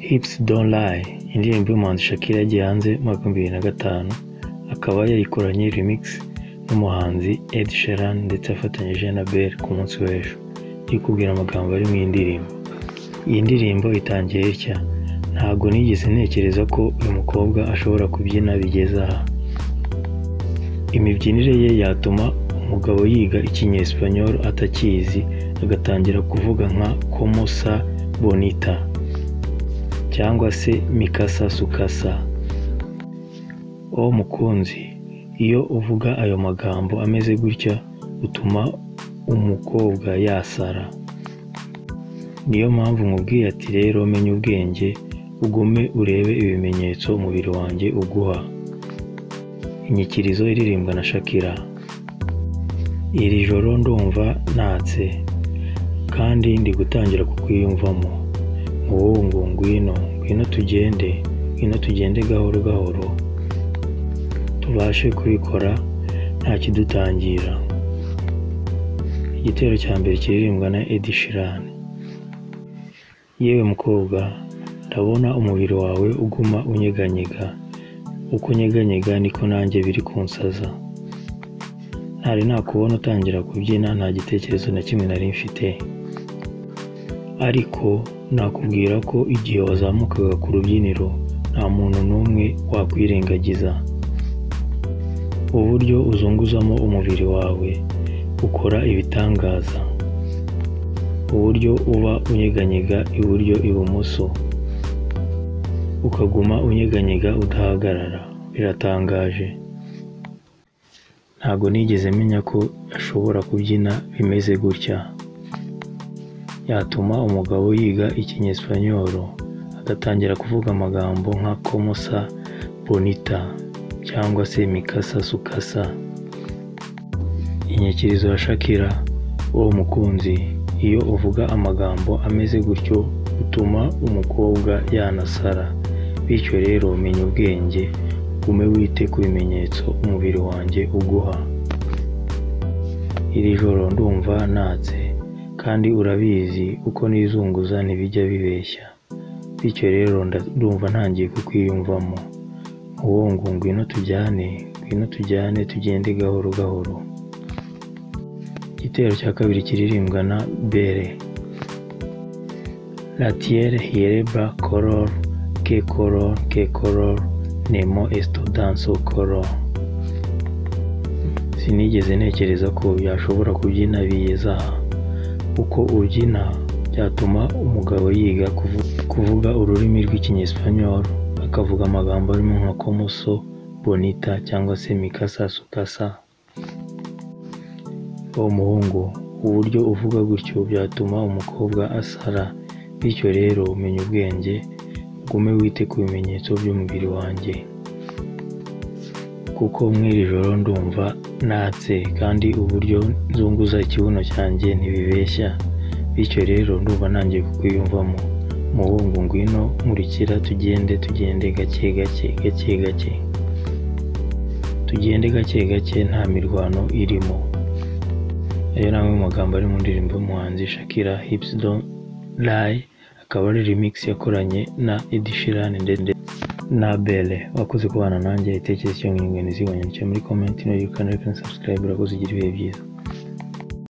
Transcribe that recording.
Hips Don't Lie, indirimbo y'umuhanzi Shakira yagiye hanze mu 2005, akaba yayikoranye remix n'umuhanzi Ed Sheeran ndetse afatanyije na Belle ku munsi w'ejo. Ikubwira amagambo ari mu indirimbo. Iyi ndirimbo itangiye itya: ntago nigeze ntekereza ko uyu mukobwa ashobora kubyina bigeze aha. Imibyinire ye yatuma umugabo yiga ikinyesipanyol atakizi agatangira kuvuga nka como sa bonita cyangwa se mikasa sukasa. Mukunzi, iyo uvuga ayo magambo ameze gutya utuma umukobwa yasara. Niyo mpamvu nkubwiye ati rero menya ubwenge ugume urebe ibimenyetso umubiri wanjye uguha. Inyikirizo iririmbwa na Shakira. Iri joro ndumva natse kandi ndi gutangira kukwiyumvamo. Muhungu ngwino tugende gahoro gahoro tubashe kubikora nta kidutangira. Igitero cya mbere kiririmbwa na Ed Sheeran. Yewe mukobwa, ndabona umubiri wawe uguma unyeganyega. Uko unyeganyega niko nanjye biri kunsaza. Ntari nakubona utangira kubyina nta gitekerezo na kimwe nari mfite, ariko nakubwira ko igihe wazamukaga ku rubyiniro nta muntu n'umwe wakwirengagiza. Uburyo uzunguzamo umubiri wawe ukora ibitangaza. Uburyo uba unyeganyega iburyo ibumoso ukaguma unyeganyega udahagarara biratangaje. Ntago nigeze menya ko ashobora kubyina bimeze gutya. Yatuma umugabo yiga ikinyesipanyol agatangira kuvuga amagambo nka como sa bonita cyangwa se mikasa sukasa. Inyikirizo ya Shakira. Mukunzi, iyo uvuga amagambo ameze gutyo utuma umukobwa yanasara. Bityo rero menya ubwenge ugume wite ku bimenyetso umubiri wanjye uguha. Iri joro ndumva natse kandi urabizi uko nizunguza ntibijya bibeshya. Bityo rero ndumva ntangiye kukwiyumvamo. Muhungu ngwino tujyane tugende gahoro gahoro. Igitero cya kabiri kiririmbwa na Belle. La tierra hierba color que color nemo esto danzo color. Sinigeze ntekereza ko yashobora kubyina biyeza. Uko ubyina byatuma umugabo yiga kuvuga ururimi rw'ikinyesipanyol akavuga amagambo arimo nka como so bonita cyangwa se mikasa sukasa. Muhungu, uburyo uvuga gutyo byatuma umukobwa asara. Bityo rero umenya ubwenge ugume wite ku bimenyetso by'umubiri wanjye, kuko mw'iri joro ndumva natse kandi uburyo nzunguza ikibuno cyanjye ntibibeshya. Bityo rero ndumva nangiye kukwiyumvamo. Muhungu ngwino nkurikira tugende gake gake. Tugende gake gake nta mirwano irimo. Ayo ni amwe mu magambo ari mu ndirimbo y'umuhanzi Shakira Hips Don't Lie, akaba ari remix yakoranye na Ed Sheeran ndetse na Belle. Wakoze kubana nanjye. Itekerezo cyangwa inyunganizi wanyandikira muri comment no you can like and subscribe. Urakoze, ugira ibihe byiza.